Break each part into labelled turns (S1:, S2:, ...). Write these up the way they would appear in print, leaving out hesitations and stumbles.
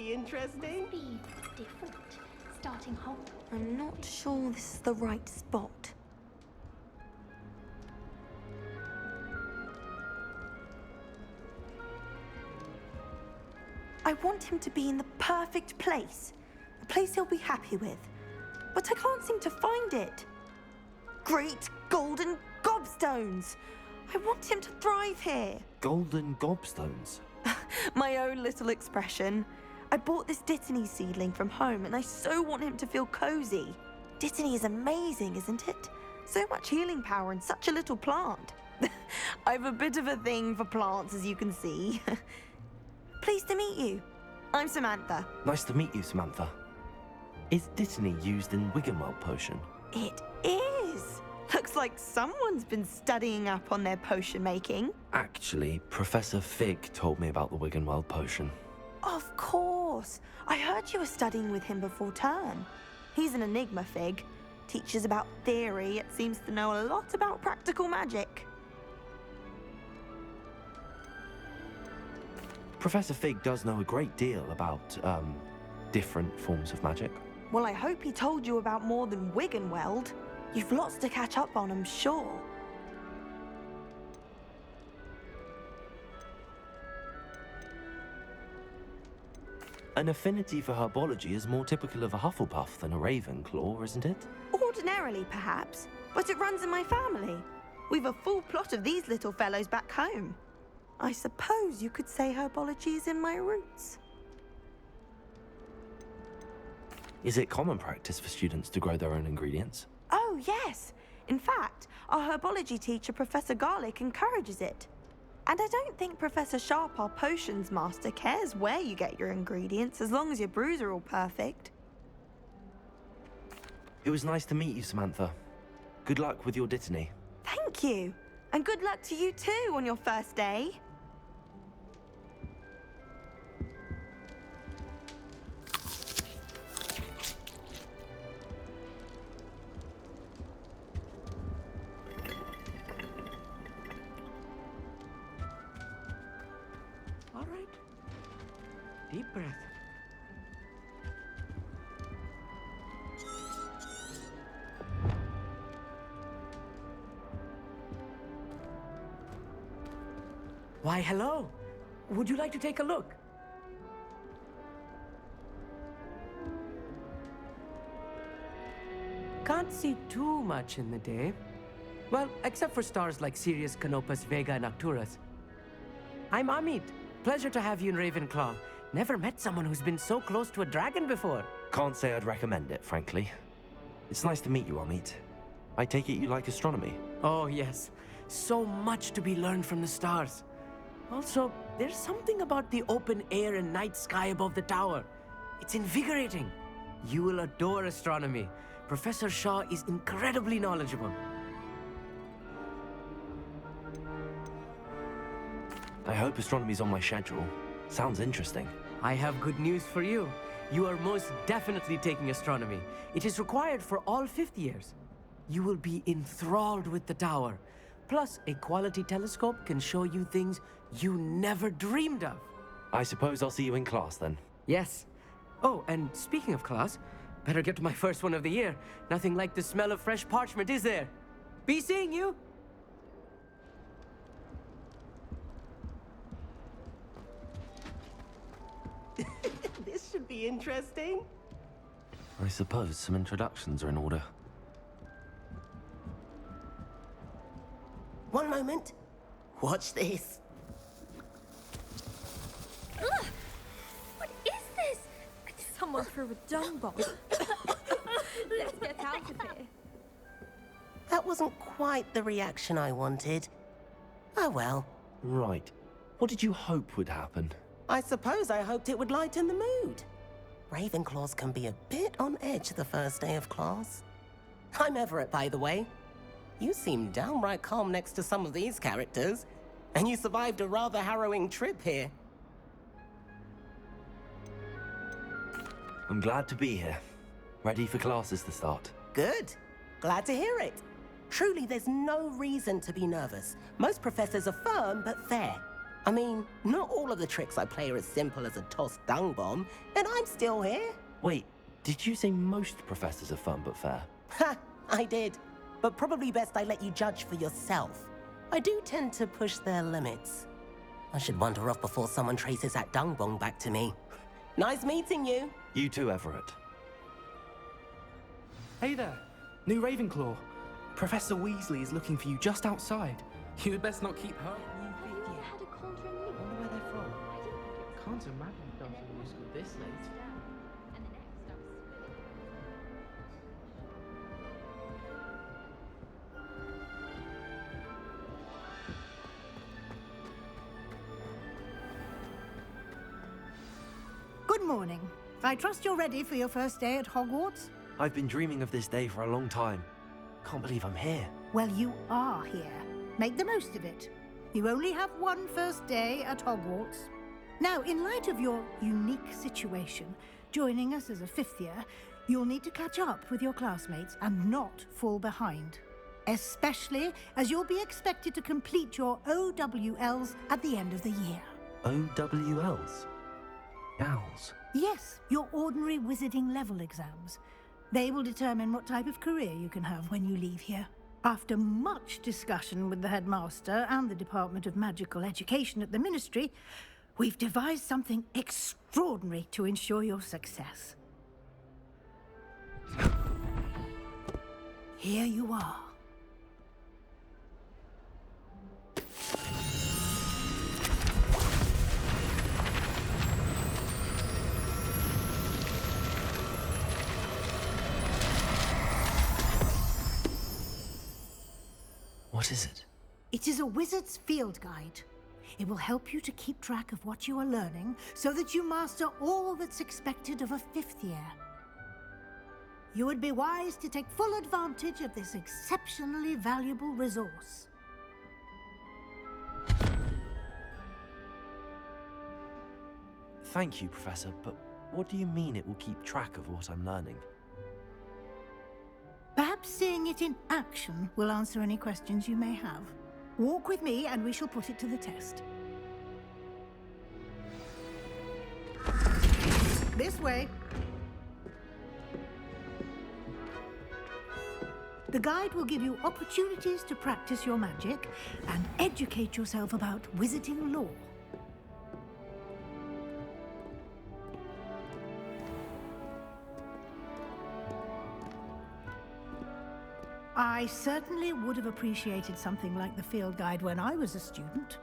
S1: be interesting.
S2: Be different. Starting Hogwarts.
S3: I'm not sure this is the right spot. I want him to be in the perfect place. A place he'll be happy with. But I can't seem to find it. Great golden gobstones! I want him to thrive here.
S4: Golden gobstones?
S3: My own little expression. I bought this Dittany seedling from home and I so want him to feel cozy. Dittany is amazing, isn't it? So much healing power in such a little plant. I've a bit of a thing for plants, as you can see. Pleased to meet you. I'm Samantha.
S4: Nice to meet you, Samantha. Is Dittany used in Wiggenweld potion?
S3: It is. Looks like someone's been studying up on their potion making.
S4: Actually, Professor Fig told me about the Wiggenweld potion.
S3: Of course. I heard you were studying with him before term. He's an enigma, Fig. Teaches about theory, yet seems to know a lot about practical magic.
S4: Professor Fig does know a great deal about, different forms of magic.
S3: Well, I hope he told you about more than Wiggenweld. You've lots to catch up on, I'm sure.
S4: An affinity for herbology is more typical of a Hufflepuff than a Ravenclaw, isn't it?
S3: Ordinarily, perhaps, but it runs in my family. We've a full plot of these little fellows back home. I suppose you could say herbology is in my roots.
S4: Is it common practice for students to grow their own ingredients?
S3: Oh, yes. In fact, our herbology teacher, Professor Garlick, encourages it. And I don't think Professor Sharp, our potions master, cares where you get your ingredients, as long as your brews are all perfect.
S4: It was nice to meet you, Samantha. Good luck with your Dittany.
S3: Thank you. And good luck to you too on your first day.
S1: All right. Deep breath. Why, hello. Would you like to take a look? Can't see too much in the day. Well, except for stars like Sirius, Canopus, Vega, and Arcturus. I'm Amit. Pleasure to have you in Ravenclaw. Never met someone who's been so close to a dragon before.
S4: Can't say I'd recommend it, frankly. It's nice to meet you, Amit. I take it you like astronomy?
S1: Oh, yes. So much to be learned from the stars. Also, there's something about the open air and night sky above the tower. It's invigorating. You will adore astronomy. Professor Shaw is incredibly knowledgeable.
S4: I hope astronomy's on my schedule. Sounds interesting.
S1: I have good news for you. You are most definitely taking astronomy. It is required for all fifth years. You will be enthralled with the tower. Plus, a quality telescope can show you things you never dreamed of.
S4: I suppose I'll see you in class then.
S1: Yes. Oh, and speaking of class, better get to my first one of the year. Nothing like the smell of fresh parchment, is there? Be seeing you! This should be interesting.
S4: I suppose some introductions are in order.
S5: One moment. Watch this.
S6: Ugh! What is this? Someone threw a dung bomb. Let's get out of here.
S5: That wasn't quite the reaction I wanted. Oh well.
S4: Right. What did you hope would happen?
S5: I suppose I hoped it would lighten the mood. Ravenclaws can be a bit on edge the first day of class. I'm Everett, by the way. You seem downright calm next to some of these characters, and you survived a rather harrowing trip here.
S4: I'm glad to be here. Ready for classes to start.
S5: Good. Glad to hear it. Truly, there's no reason to be nervous. Most professors are firm but fair. I mean, not all of the tricks I play are as simple as a tossed dung bomb, and I'm still here.
S4: Wait, did you say most professors are fun but fair?
S5: Ha! I did. But probably best I let you judge for yourself. I do tend to push their limits. I should wander off before someone traces that dung bomb back to me. Nice meeting you.
S4: You too, Everett.
S7: Hey there, new Ravenclaw. Professor Weasley is looking for you just outside. You'd best not keep her.
S2: Have you ever had a cauldron leap?
S7: Wonder where they're from.
S2: I didn't think it was
S7: Can't imagine going to new school this late.
S2: and the next I was swimming.
S8: Good morning. I trust you're ready for your first day at Hogwarts?
S4: I've been dreaming of this day for a long time. Can't believe I'm here.
S8: Well, you are here. Make the most of it. You only have one first day at Hogwarts. Now, in light of your unique situation, joining us as a fifth year, you'll need to catch up with your classmates and not fall behind. Especially as you'll be expected to complete your OWLs at the end of the year.
S4: OWLs? Owls.
S8: Yes, your ordinary wizarding level exams. They will determine what type of career you can have when you leave here. After much discussion with the headmaster and the Department of Magical Education at the Ministry, we've devised something extraordinary to ensure your success. Here you are.
S4: What is it?
S8: It is a wizard's field guide. It will help you to keep track of what you are learning so that you master all that's expected of a fifth year. You would be wise to take full advantage of this exceptionally valuable resource.
S4: Thank you, Professor, but what do you mean it will keep track of what I'm learning?
S8: Perhaps seeing it in action will answer any questions you may have. Walk with me and we shall put it to the test. This way. The guide will give you opportunities to practice your magic and educate yourself about wizarding lore. I certainly would have appreciated something like the field guide when I was a student.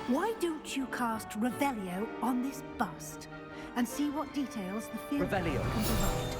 S8: Why don't you cast Revelio on this bust and see what details the field guide
S1: Revelio.
S8: can provide?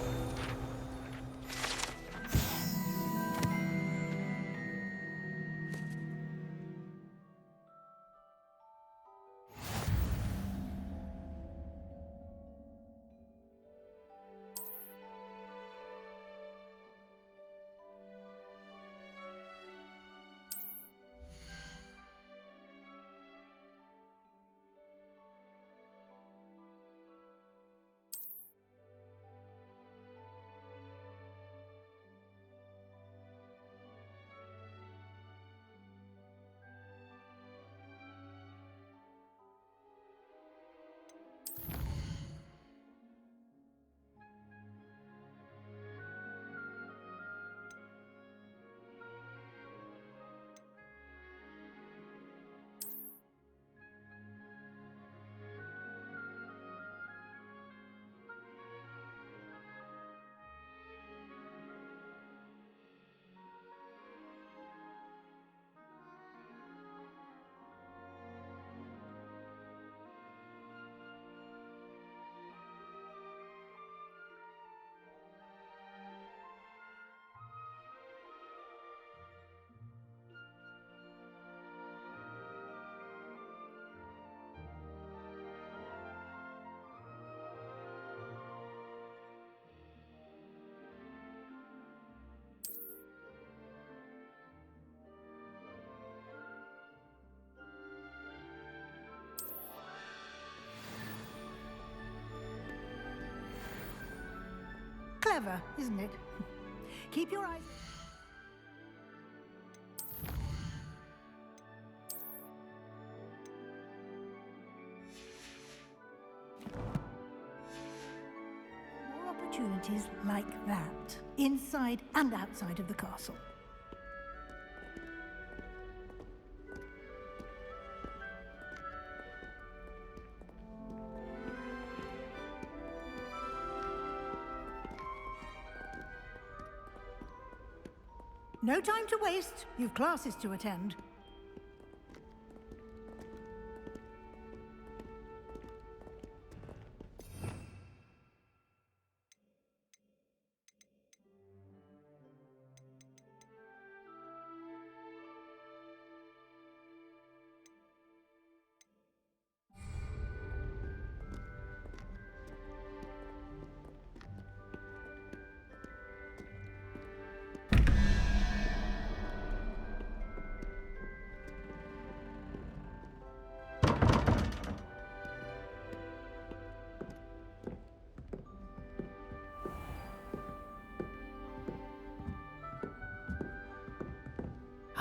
S8: Clever, isn't it? Keep your eyes... like that, inside and outside of the castle. No time to waste. You've classes to attend.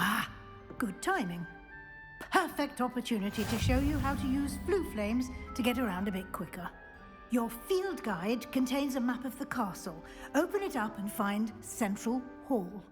S8: Ah, good timing. Perfect opportunity to show you how to use flue flames to get around a bit quicker. Your field guide contains a map of the castle. Open it up and find Central Hall.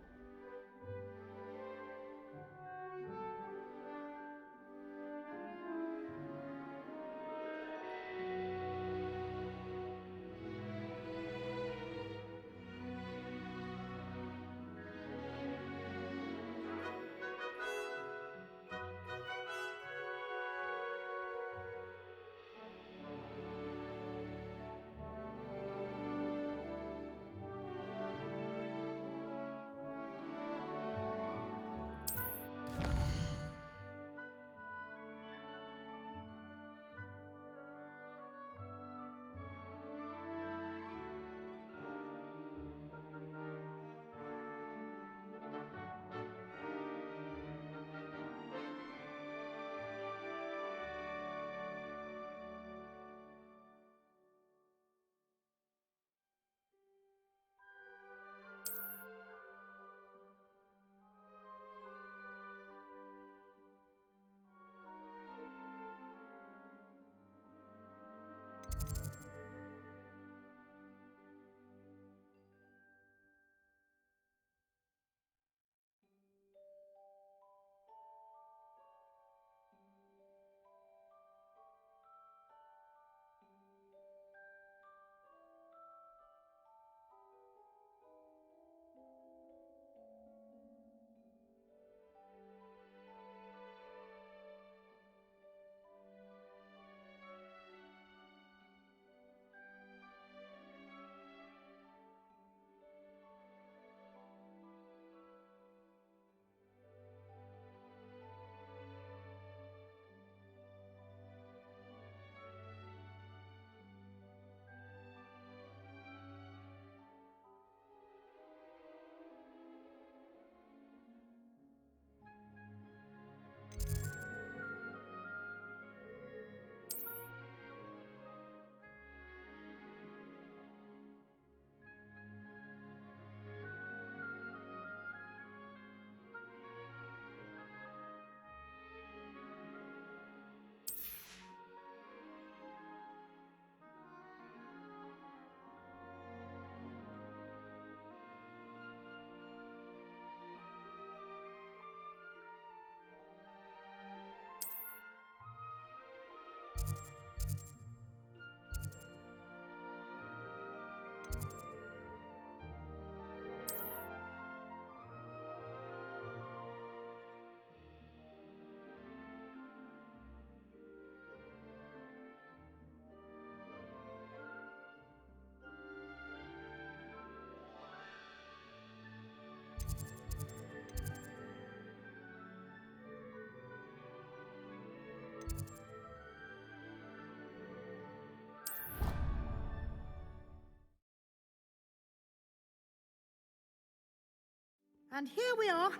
S8: And here we are.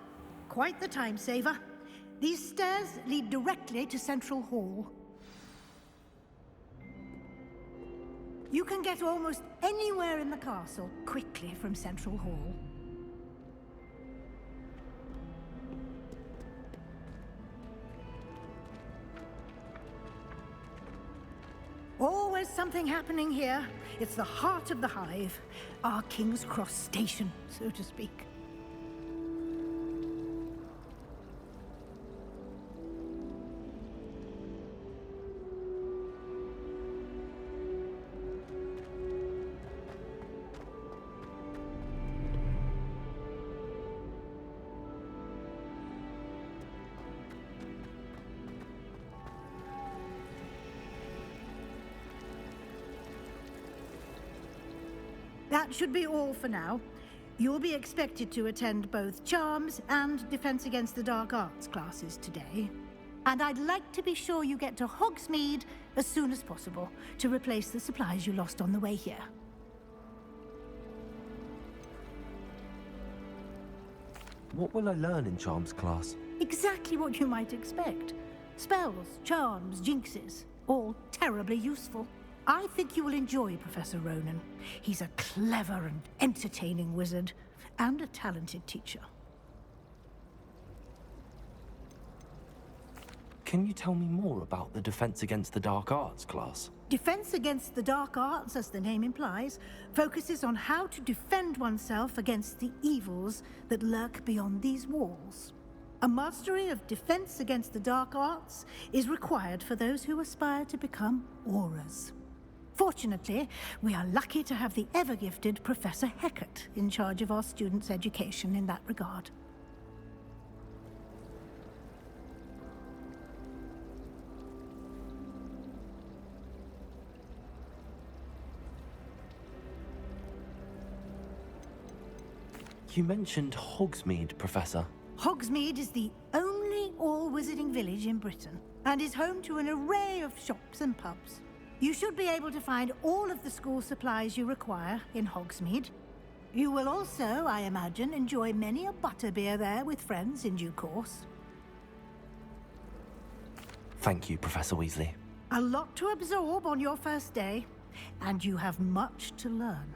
S8: Quite the time saver. These stairs lead directly to Central Hall. You can get almost anywhere in the castle quickly from Central Hall. always something happening here. It's the heart of the hive, our King's Cross station, so to speak. That should be all for now. You'll be expected to attend both Charms and Defense Against the Dark Arts classes today. And I'd like to be sure you get to Hogsmeade as soon as possible to replace the supplies you lost on the way here.
S4: What will I learn in Charms class?
S8: Exactly what you might expect. Spells, charms, jinxes, all terribly useful. I think you will enjoy Professor Ronan. He's a clever and entertaining wizard, and a talented teacher.
S4: Can you tell me more about the Defense Against the Dark Arts class?
S8: Defense Against the Dark Arts, as the name implies, focuses on how to defend oneself against the evils that lurk beyond these walls. A mastery of Defense Against the Dark Arts is required for those who aspire to become Aurors. Fortunately, we are lucky to have the ever-gifted Professor Hecat in charge of our students' education in that regard.
S4: You mentioned Hogsmeade, Professor.
S8: Hogsmeade is the only all-wizarding village in Britain, and is home to an array of shops and pubs. You should be able to find all of the school supplies you require in Hogsmeade. You will also, I imagine, enjoy many a butterbeer there with friends in due course.
S4: Thank you, Professor Weasley.
S8: A lot to absorb on your first day, and you have much to learn.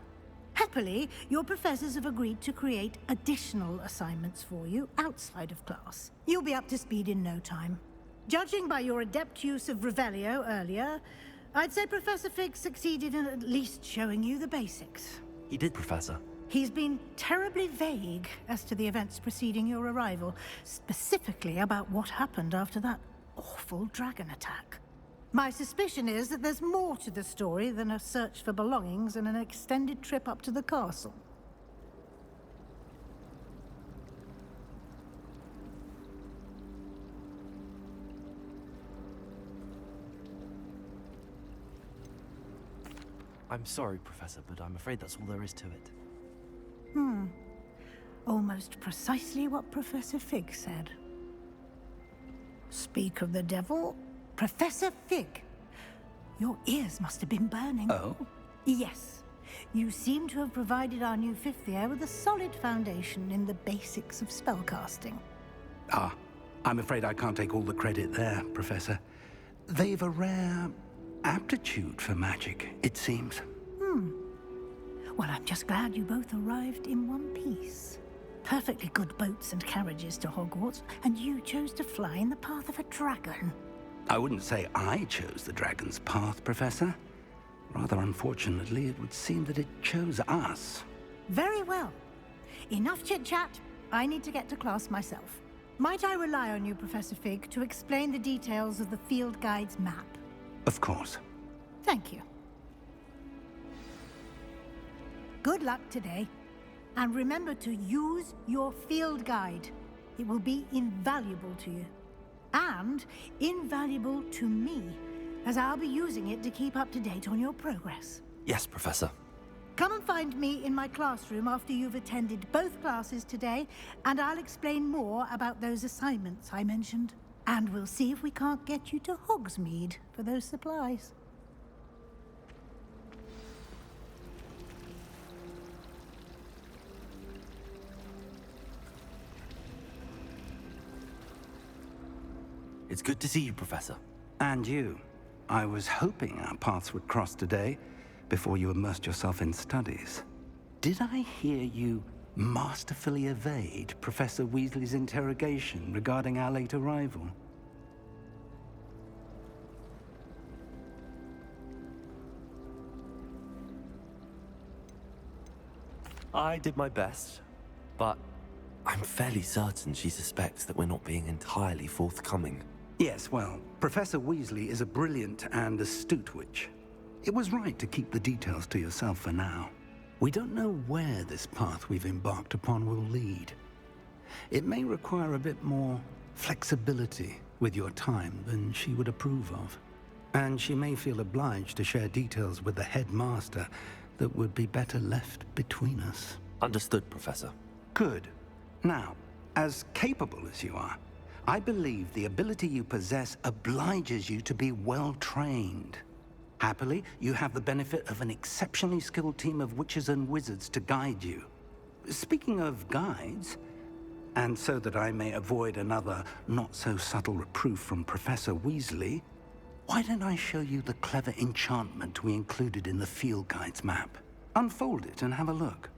S8: Happily, your professors have agreed to create additional assignments for you outside of class. You'll be up to speed in no time. Judging by your adept use of Revelio earlier, I'd say Professor Fig succeeded in at least showing you the basics.
S4: He did, Professor.
S8: He's been terribly vague as to the events preceding your arrival, specifically about what happened after that awful dragon attack. My suspicion is that there's more to the story than a search for belongings and an extended trip up to the castle.
S4: I'm sorry, Professor, but I'm afraid that's all there is to it.
S8: Almost precisely what Professor Fig said. Speak of the devil, Professor Fig. Your ears must have been burning.
S9: Oh?
S8: Yes. You seem to have provided our new fifth year with a solid foundation in the basics of spellcasting.
S9: Ah, I'm afraid I can't take all the credit there, Professor. They've a rare aptitude for magic, it seems.
S8: Well, I'm just glad you both arrived in one piece. Perfectly good boats and carriages to Hogwarts, and you chose to fly in the path of a dragon.
S9: I wouldn't say I chose the dragon's path, Professor. Rather unfortunately, it would seem that it chose us.
S8: Very well. Enough chit-chat. I need to get to class myself. Might I rely on you, Professor Fig, to explain the details of the field guide's map?
S9: Of course.
S8: Thank you. Good luck today. And remember to use your field guide. It will be invaluable to you. And invaluable to me, as I'll be using it to keep up to date on your progress.
S4: Yes, Professor.
S8: Come and find me in my classroom after you've attended both classes today, and I'll explain more about those assignments I mentioned. And we'll see if we can't get you to Hogsmeade for those supplies.
S4: It's good to see you, Professor.
S9: And you. I was hoping our paths would cross today, before you immersed yourself in studies. Did I hear you masterfully evade Professor Weasley's interrogation regarding our late arrival?
S4: I did my best, but I'm fairly certain she suspects that we're not being entirely forthcoming.
S9: Yes, well, Professor Weasley is a brilliant and astute witch. It was right to keep the details to yourself for now. We don't know where this path we've embarked upon will lead. It may require a bit more flexibility with your time than she would approve of. And she may feel obliged to share details with the headmaster that would be better left between us.
S4: Understood, Professor.
S9: Good. Now, as capable as you are, I believe the ability you possess obliges you to be well trained. Happily, you have the benefit of an exceptionally skilled team of witches and wizards to guide you. Speaking of guides, and so that I may avoid another not-so-subtle reproof from Professor Weasley, why don't I show you the clever enchantment we included in the field guide's map? Unfold it and have a look.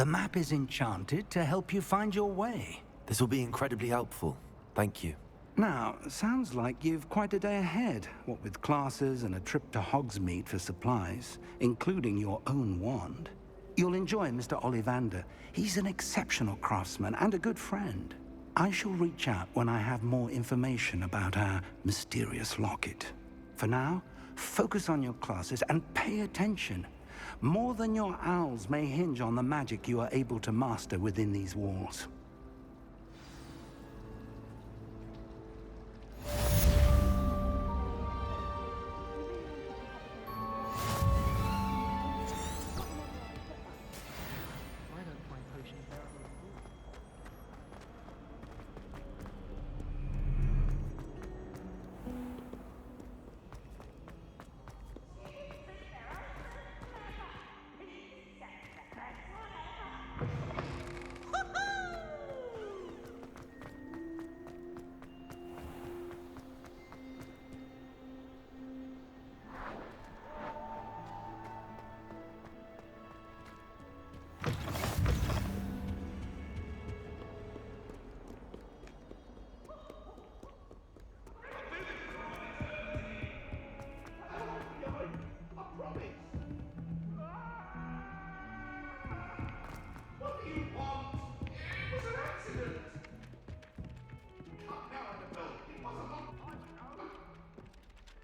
S9: The map is enchanted to help you find your way.
S4: This will be incredibly helpful. Thank you.
S9: Now, sounds like you've quite a day ahead, what with classes and a trip to Hogsmeade for supplies, including your own wand. You'll enjoy Mr. Ollivander. He's an exceptional craftsman and a good friend. I shall reach out when I have more information about our mysterious locket. For now, focus on your classes and pay attention. More than your owls may hinge on the magic you are able to master within these walls.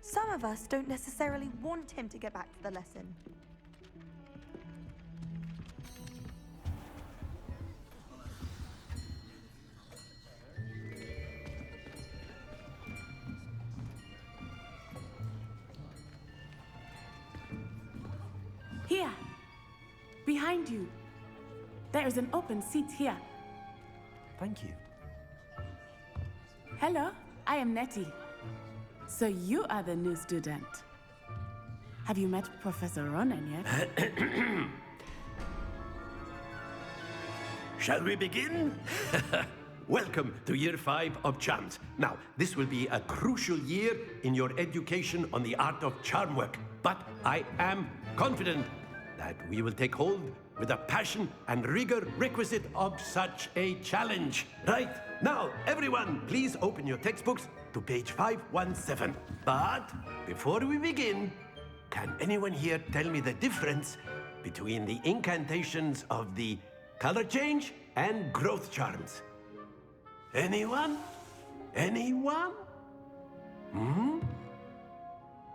S3: Some of us don't necessarily want him to get back to the lesson.
S10: Here, behind you. There is an open seat here.
S4: Thank you.
S10: Hello, I am Nettie. So you are the new student. Have you met Professor Ronan yet?
S11: Shall we begin? welcome to year 5 of charms. Now, this will be a crucial year in your education on the art of charm work, but I am confident that we will take hold with the passion and rigor requisite of such a challenge. Right, now, everyone, please open your textbooks to page 517. But before we begin, can anyone here tell me the difference between the incantations of the color change and growth charms? Anyone? Anyone?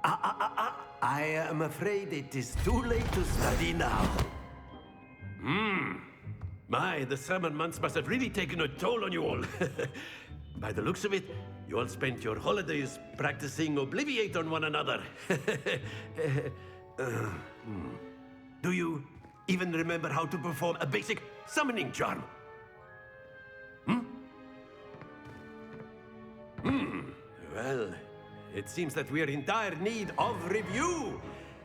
S11: I am afraid it is too late to study now. My, the summer months must have really taken a toll on you all. By the looks of it, you all spent your holidays practicing Obliviate on one another. Do you even remember how to perform a basic summoning charm? Well, it seems that we are in dire need of review.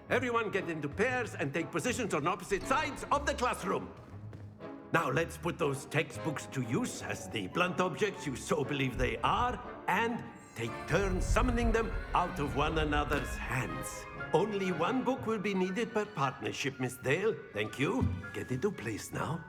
S11: Everyone get into pairs and take positions on opposite sides of the classroom. Now let's put those textbooks to use as the blunt objects you so believe they are, and take turns summoning them out of one another's hands. Only one book will be needed per partnership, Miss Dale. Thank you. Get into place now.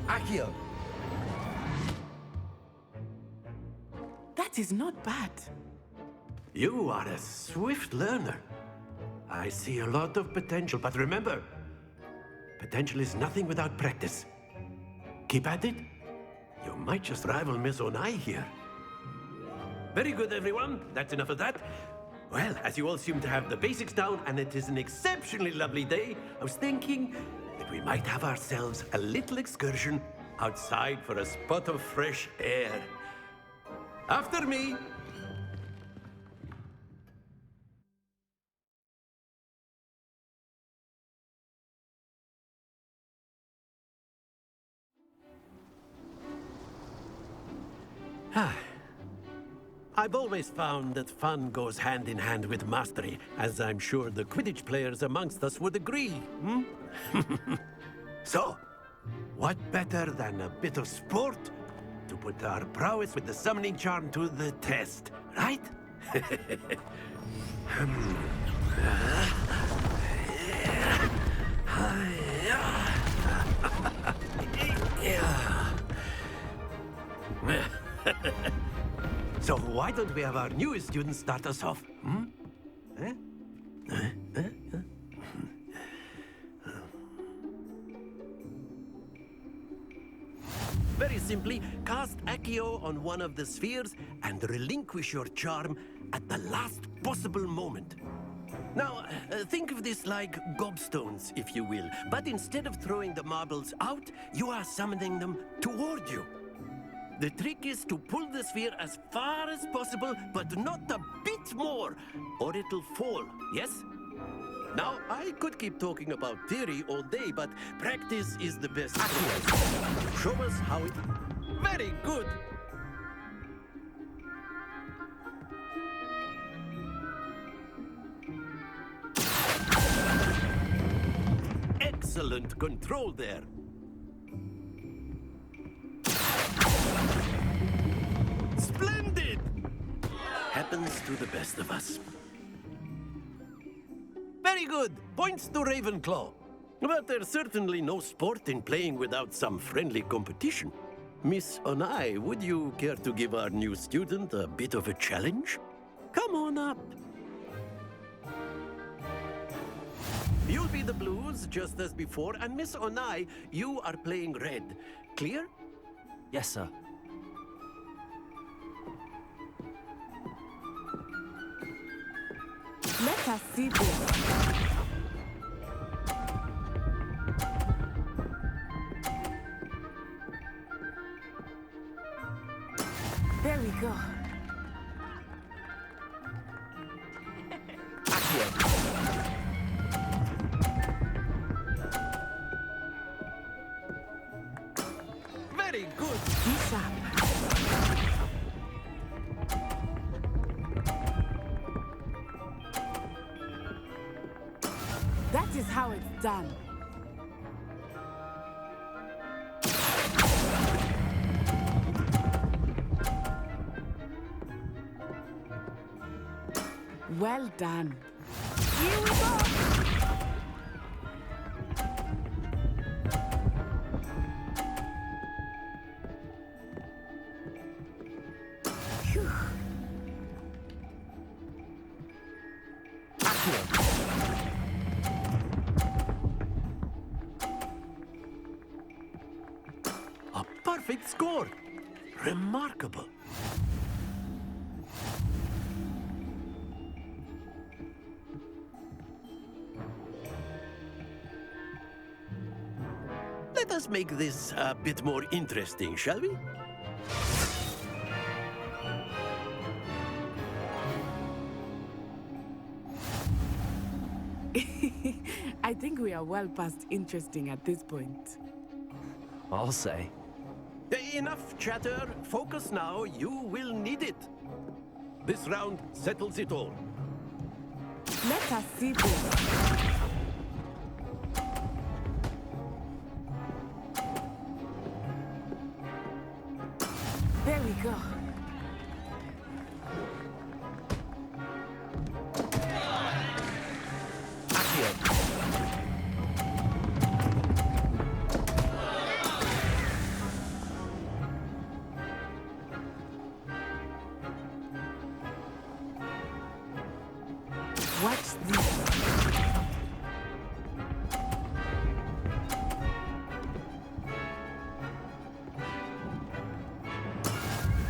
S11: Akio.
S10: That is not bad.
S11: You are a swift learner. I see a lot of potential, but remember, potential is nothing without practice. Keep at it. You might just rival Miss Onai here. Very good, everyone. That's enough of that. Well, as you all seem to have the basics down, and it is an exceptionally lovely day, I was thinking that we might have ourselves a little excursion outside for a spot of fresh air. After me. I've always found that fun goes hand in hand with mastery, as I'm sure the Quidditch players amongst us would agree. So, what better than a bit of sport to put our prowess with the summoning charm to the test, right? So why don't we have our newest student start us off? Very simply, cast Accio on one of the spheres and relinquish your charm at the last possible moment. Now, think of this like gobstones, if you will. But instead of throwing the marbles out, you are summoning them toward you. The trick is to pull the sphere as far as possible, but not a bit more, or it'll fall, yes? Now, I could keep talking about theory all day, but practice is the best. Show us how it... Very good! Excellent control there. Splendid! Happens to the best of us. Very good. Points to Ravenclaw. But there's certainly no sport in playing without some friendly competition. Miss Onai, would you care to give our new student a bit of a challenge? Come on up. You'll be the blues, just as before, and Miss Onai, you are playing red. Clear?
S4: Yes, sir.
S10: Let us see this. go.
S11: Very good.
S10: Be sharp. That is how it's done. Well done. Here we go. Phew.
S11: A perfect score. Remarkable. Let us make this a bit more interesting, shall we?
S10: I think we are well past interesting at this point.
S4: I'll say.
S11: Enough chatter. Focus now. You will need it. This round settles it all.
S10: Let us see this. There we go. Watch this.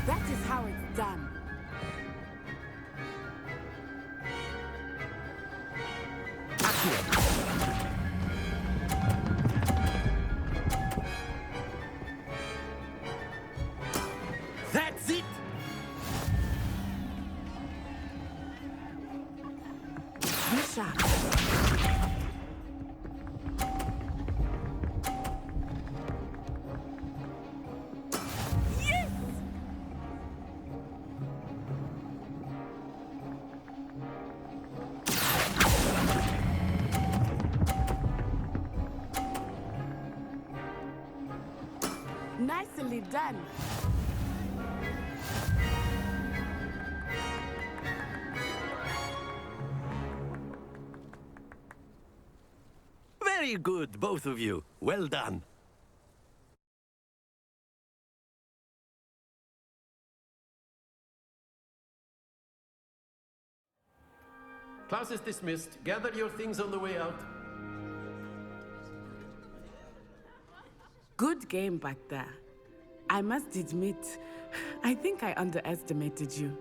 S10: That is how it's done.
S11: That's it.
S10: Be sharp. Yes! Nicely done.
S11: Very good, both of you. Well done. Class is dismissed. Gather your things on the way out.
S10: Good game back there. I must admit, I think I underestimated you.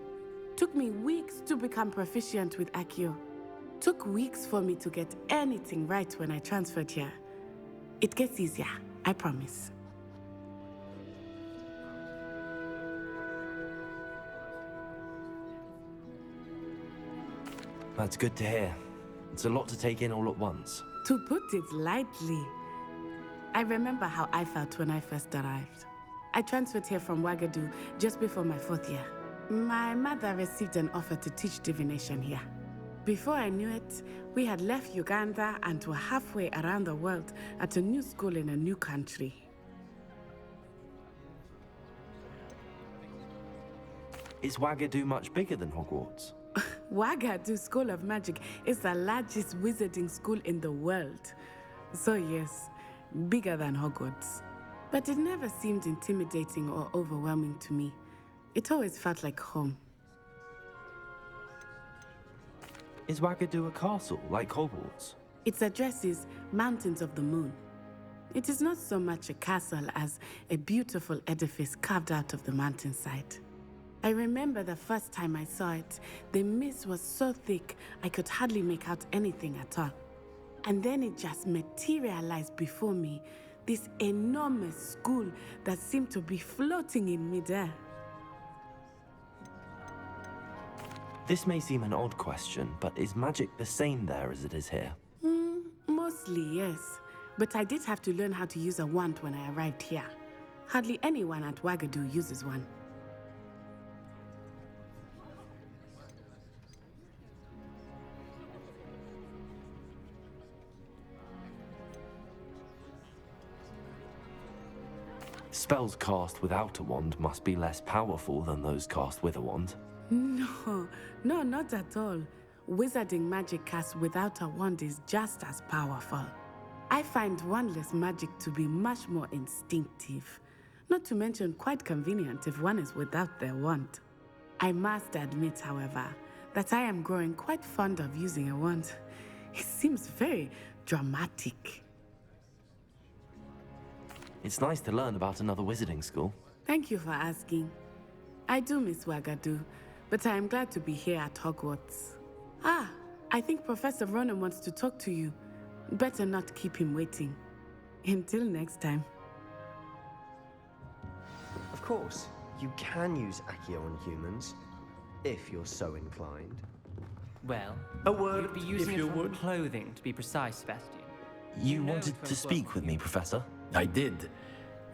S10: Took me weeks to become proficient with Accio. Took weeks for me to get anything right when I transferred here. It gets easier, I promise.
S4: That's good to hear. It's a lot to take in all at once.
S10: To put it lightly, I remember how I felt when I first arrived. I transferred here from Ouagadougou just before my 4th year. My mother received an offer to teach divination here. Before I knew it, we had left Uganda and were halfway around the world at a new school in a new country.
S4: Is Ouagadougou much bigger than Hogwarts?
S10: Ouagadougou School of Magic is the largest wizarding school in the world. So yes, bigger than Hogwarts. But it never seemed intimidating or overwhelming to me. It always felt like home.
S4: Is Ouagadougou a castle, like Hogwarts?
S10: Its address is Mountains of the Moon. It is not so much a castle as a beautiful edifice carved out of the mountainside. I remember the first time I saw it, the mist was so thick I could hardly make out anything at all. And then it just materialized before me, this enormous school that seemed to be floating in midair.
S4: This may seem an odd question, but is magic the same there as it is here?
S10: Mostly, yes. But I did have to learn how to use a wand when I arrived here. Hardly anyone at Wagadu uses one.
S4: Spells cast without a wand must be less powerful than those cast with a wand.
S10: No, not at all. Wizarding magic cast without a wand is just as powerful. I find wandless magic to be much more instinctive. Not to mention quite convenient if one is without their wand. I must admit, however, that I am growing quite fond of using a wand. It seems very dramatic.
S4: It's nice to learn about another wizarding school.
S10: Thank you for asking. I do miss Wagadu, but I am glad to be here at Hogwarts. Ah, I think Professor Ronan wants to talk to you. Better not keep him waiting. Until next time.
S12: Of course, you can use Accio on humans, if you're so inclined.
S13: Well,
S11: A word,
S13: you'd be using
S11: if
S13: it
S11: you
S13: for
S11: would.
S13: clothing, to be precise, Sebastian.
S4: You
S13: know
S4: wanted
S13: it
S4: to
S13: won't
S4: speak
S13: work
S4: with me, Professor?
S11: I did.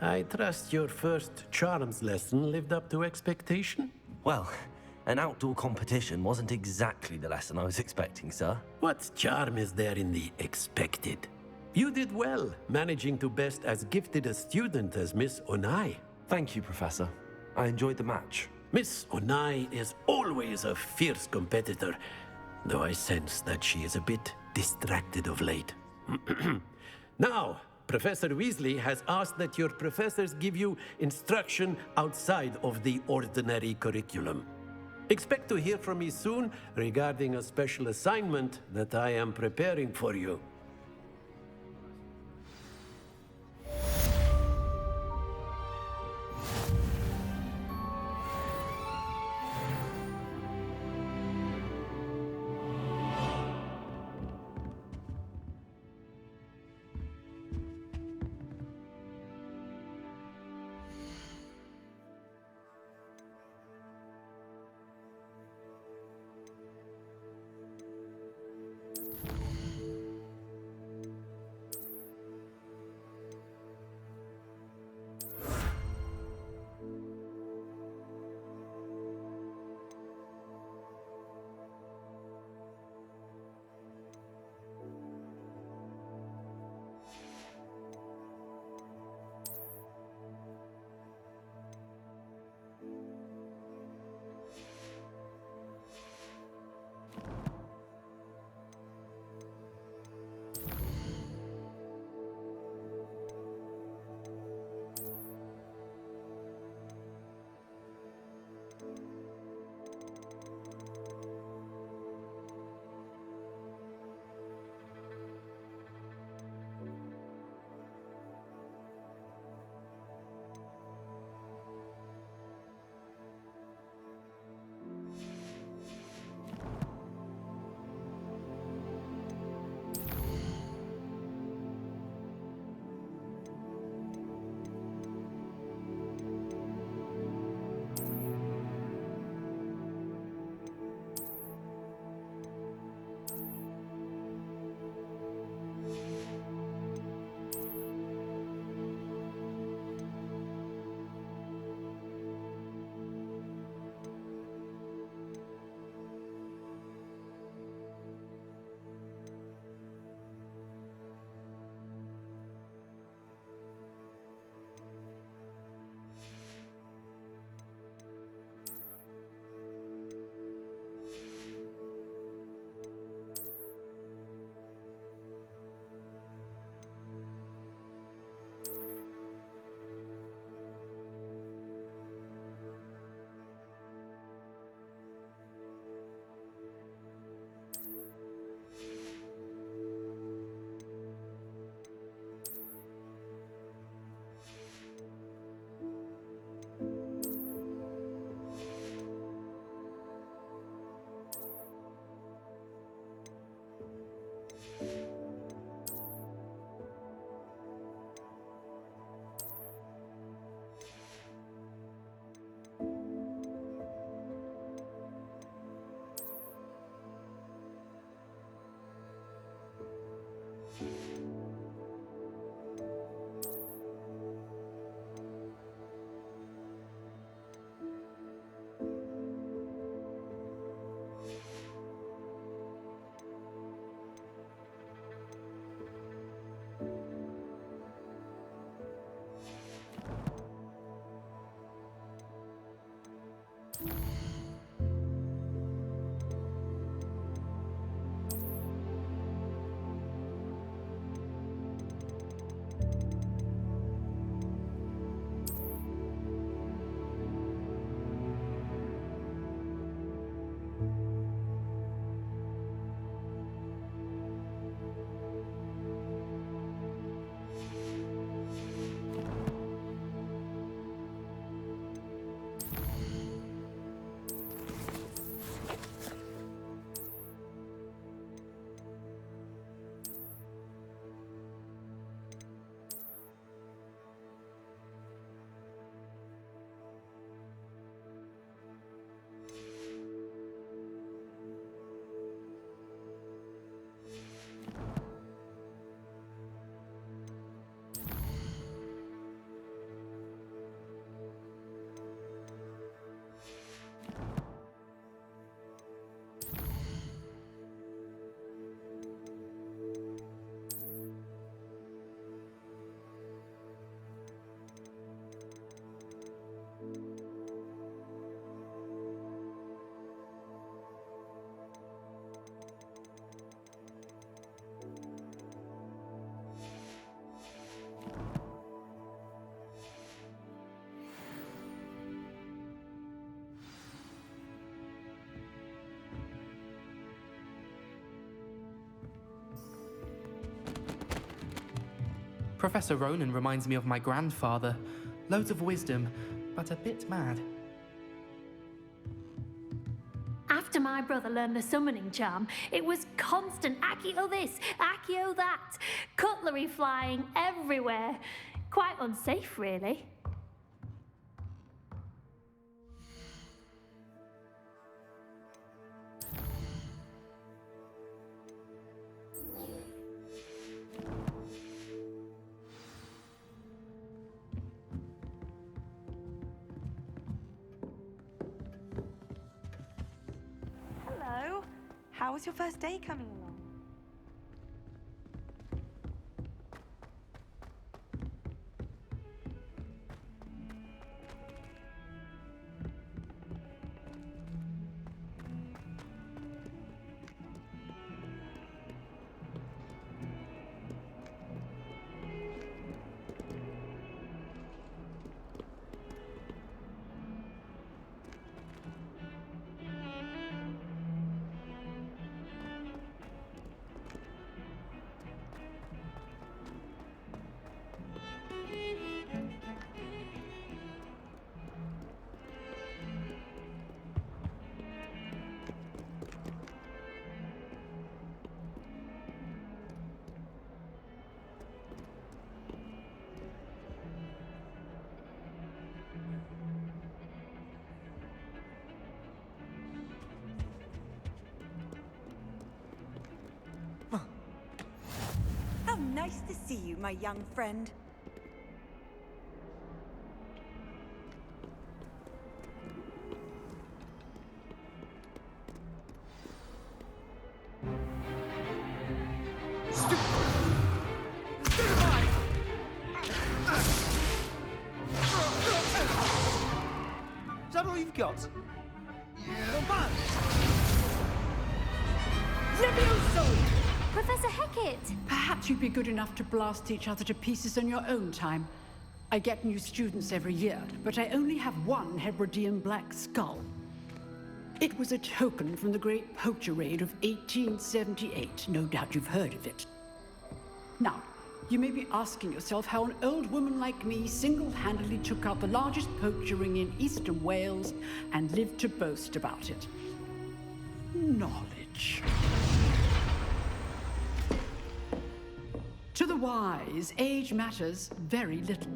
S11: I trust your first charms lesson lived up to expectation?
S4: Well, an outdoor competition wasn't exactly the lesson I was expecting, sir.
S11: What charm is there in the expected? You did well, managing to best as gifted a student as Miss Onai.
S4: Thank you, Professor. I enjoyed the match.
S11: Miss Onai is always a fierce competitor, though I sense that she is a bit distracted of late. Now, Professor Weasley has asked that your professors give you instruction outside of the ordinary curriculum. Expect to hear from me soon regarding a special assignment that I am preparing for you.
S7: Professor Ronan reminds me of my grandfather. Loads of wisdom, but a bit mad.
S14: After my brother learned the summoning charm, it was constant Accio this, Accio that, cutlery flying everywhere. Quite unsafe, really.
S3: Hello. How was your first day coming along?
S15: How nice to see you, my young friend.
S16: Is that all you've got? Come on!
S15: Levioso!
S6: Professor Hecat!
S17: Perhaps you'd be good enough to blast each other to pieces on your own time. I get new students every year, but I only have one Hebridean black skull. It was a token from the Great Poacher Raid of 1878. No doubt you've heard of it. Now, you may be asking yourself how an old woman like me single-handedly took out the largest poacher ring in eastern Wales and lived to boast about it. Knowledge. To the wise, age matters very little.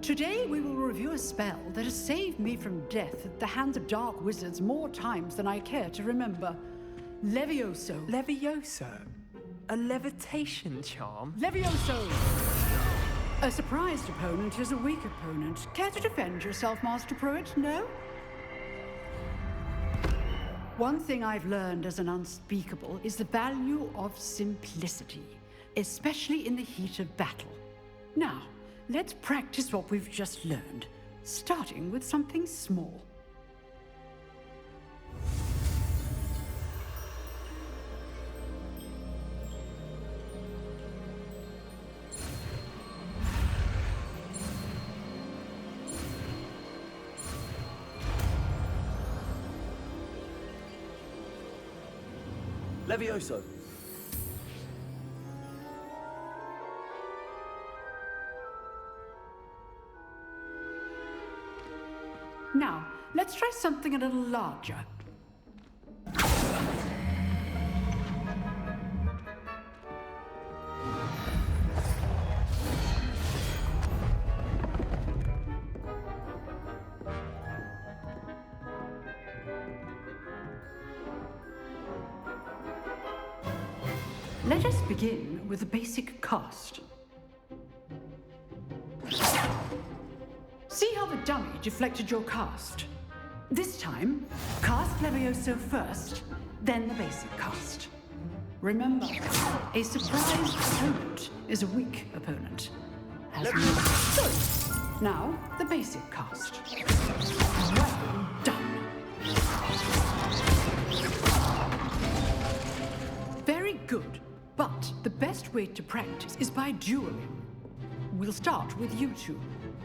S17: Today we will review a spell that has saved me from death at the hands of dark wizards more times than I care to remember. Levioso.
S1: Levioso? A levitation charm?
S17: Levioso! A surprised opponent is a weak opponent. Care to defend yourself, Master Pruitt? No? One thing I've learned as an unspeakable is the value of simplicity, especially in the heat of battle. Now, let's practice what we've just learned, starting with something small.
S16: Levioso.
S17: Now, let's try something a little larger. Let us begin with the basic cast. See how the dummy deflected your cast? This time, cast Levioso first, then the basic cast. Remember, a surprised opponent is a weak opponent. Good. Now, the basic cast. Well done. Very good, but the best way to practice is by dueling. We'll start with you two.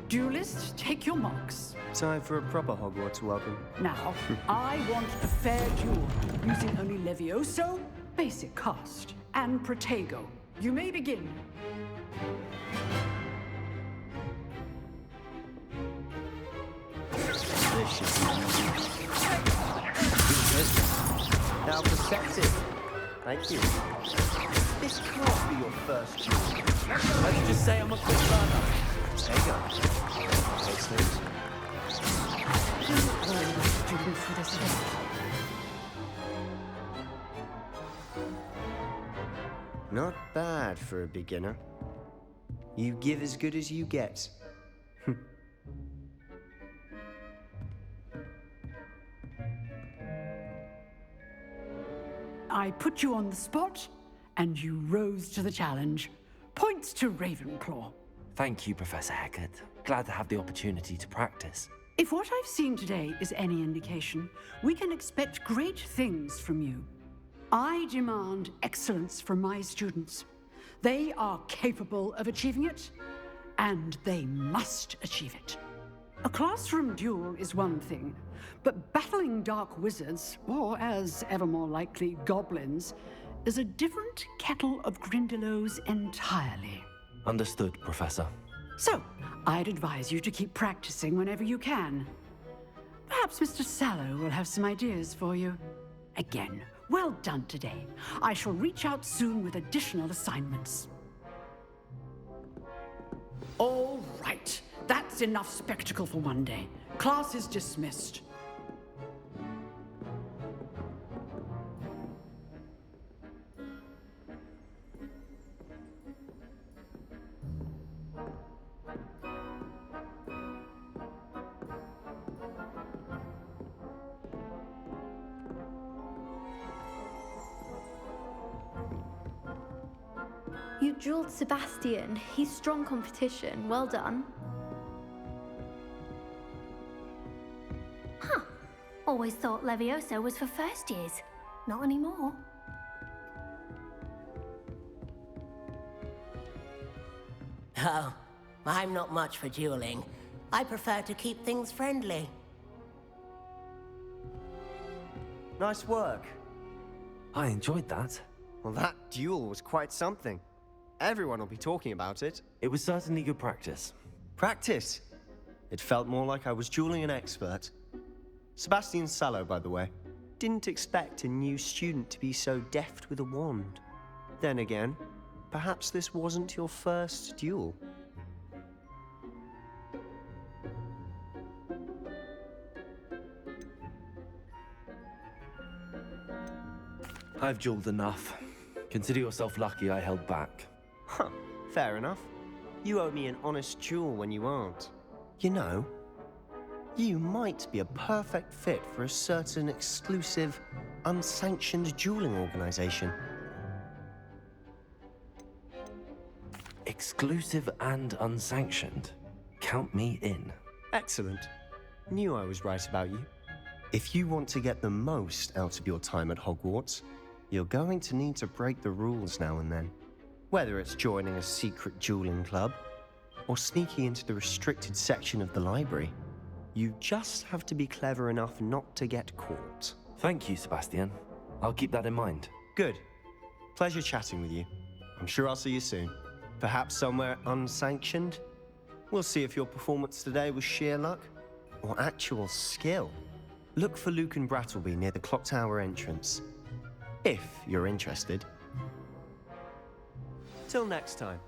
S17: Duelists, take your marks.
S12: Time for a proper Hogwarts welcome.
S17: Now, I want a fair duel, using only Levioso, basic cast, and Protego. You may begin.
S12: This should be good. Now perceptive. Thank you. This can't be your first duel.
S1: Let's just say I'm a quick learner.
S12: There you go. Excellent.
S17: All my students for this event.
S12: Not bad for a beginner. You give as good as you get.
S17: I put you on the spot, and you rose to the challenge. Points to Ravenclaw.
S4: Thank you, Professor Hecat. Glad to have the opportunity to practice.
S17: If what I've seen today is any indication, we can expect great things from you. I demand excellence from my students. They are capable of achieving it, and they must achieve it. A classroom duel is one thing, but battling dark wizards, or as ever more likely, goblins, is a different kettle of Grindylows entirely.
S4: Understood, Professor.
S17: So, I'd advise you to keep practicing whenever you can. Perhaps Mr. Sallow will have some ideas for you. Again, well done today. I shall reach out soon with additional assignments. All right. That's enough spectacle for one day. Class is dismissed.
S6: You drilled Sebastian. He's strong competition. Well done.
S14: Huh. Always thought Levioso was for first years. Not anymore.
S5: Oh, I'm not much for dueling. I prefer to keep things friendly.
S12: Nice work.
S4: I enjoyed that.
S12: Well, that duel was quite something. Everyone will be talking about it.
S4: It was certainly good practice.
S12: Practice? It felt more like I was dueling an expert. Sebastian Sallow, by the way. Didn't expect a new student to be so deft with a wand. Then again, perhaps this wasn't your first duel.
S4: I've dueled enough. Consider yourself lucky I held back.
S12: Huh, fair enough. You owe me an honest duel when you aren't. You know, you might be a perfect fit for a certain exclusive, unsanctioned dueling organization.
S4: Exclusive and unsanctioned. Count me in.
S12: Excellent. Knew I was right about you. If you want to get the most out of your time at Hogwarts, you're going to need to break the rules now and then. Whether it's joining a secret dueling club, or sneaking into the restricted section of the library, you just have to be clever enough not to get caught.
S4: Thank you, Sebastian. I'll keep that in mind.
S12: Good. Pleasure chatting with you. I'm sure I'll see you soon. Perhaps somewhere unsanctioned? We'll see if your performance today was sheer luck or actual skill. Look for Luke and Brattleby near the clock tower entrance, if you're interested. Till next time.